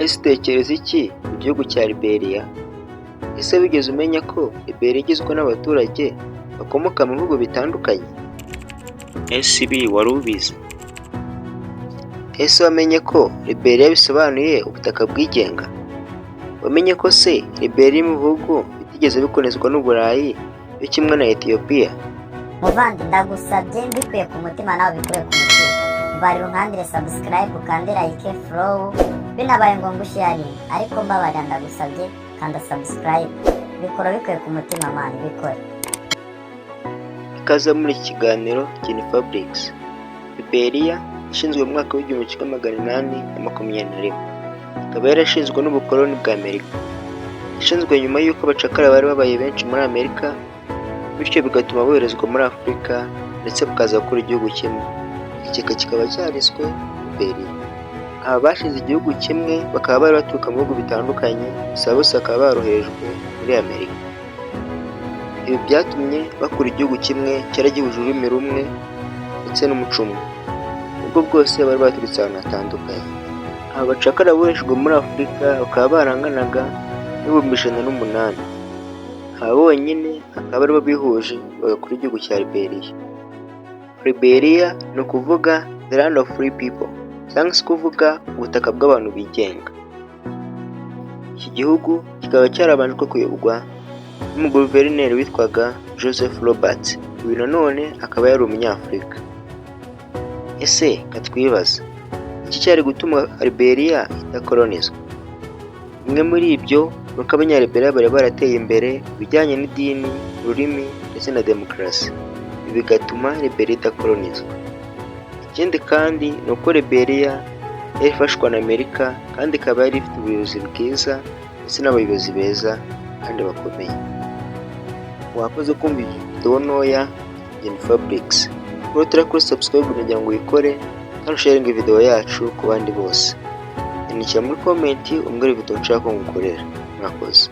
Ese utekereza iki ku gihugu cya Liberia? Ese wigeze umenya ko Liberia igizwe n'abaturage bakomoka mu bihugu bitandukanye? Ese ibi wari ubizi? Ese wamenye ko Liberia bisobanuye ubutaka bwigenga? Wamenye ko se Liberia iri mu bihugu bitigeze bikolonizwa n'Uburayi byo kimwe na Ethiopia? Muvandi ndagusabye mbikuye ku mutima nawe bikuye ku mutima, mbarira unkandire subscribe ukande like follow, binabaye ngombwa usharing, ariko mbabarira ndagusabye kanda subscribe, bikora bikuye ku mutima mani bikore. Ikaze muri iki kiganiro Gin Fabrics. Liberia ishinzwe mu mwaka w'1821, ikaba yarashinzwe n'ubukoloni bwa Amerika. Ishinzwe nyuma y'uko abacakara bari babaye benshi muri Amerika, bityo bigatuma boherezwa muri Afurika ndetse bakaza gukora igihugu kimwe. Iki kikaba cyariswe Liberia. Aba bashinze igihugu kimwe bakaba bari baturuka mu bihugu bitandukanye, gusa bose bakaba baroherejwe muri Amerika. Ibi byatumye bakora igihugu kimwe cyari gihuje ururimi rumwe ndetse n'umuco umwe, ubwo bwose bari baturutse ahantu hatandukanye. Aba bacakara boherejwe muri Afurika bakaba baranganaga n'ibihumbi 108. Aba bonyine akaba aribo bihuje bagakora igihugu cya Liberia. Liberia ni ukuvuga the land of free people, cyangwa se kuvuga ubutaka bw'abantu bigenga. Iki gihugu kikaba cyarabanjwe kuyoborwa n'umuguverineri witwaga Joseph Robert, uyu nanone akaba yari umunyafurika. Ese katwibaza, iki cyari gutuma Liberia idakolonizwa? Bimwe muri ibyo ni uko abanyaliberia bari barateye imbere bijyanye n'idini, ururimi ndetse na demokarasi, ibi bigatuma Liberia idakolonizwa. Ikindi kandi ni uko Liberia yari ifashwa na Amerika kandi ikaba yari ifite ubuyobozi bwiza ndetse n'abayobozi beza kandi bakomeye. Wakoze kumva iyi video ntoya Gin Fabrics. Urutira kuri subscribe kugira ngo uyikore kandi sharing video yacu ku bandi bose. Yandikira muri comment umbwira video nshaka ko ngukorera. Mwakoze.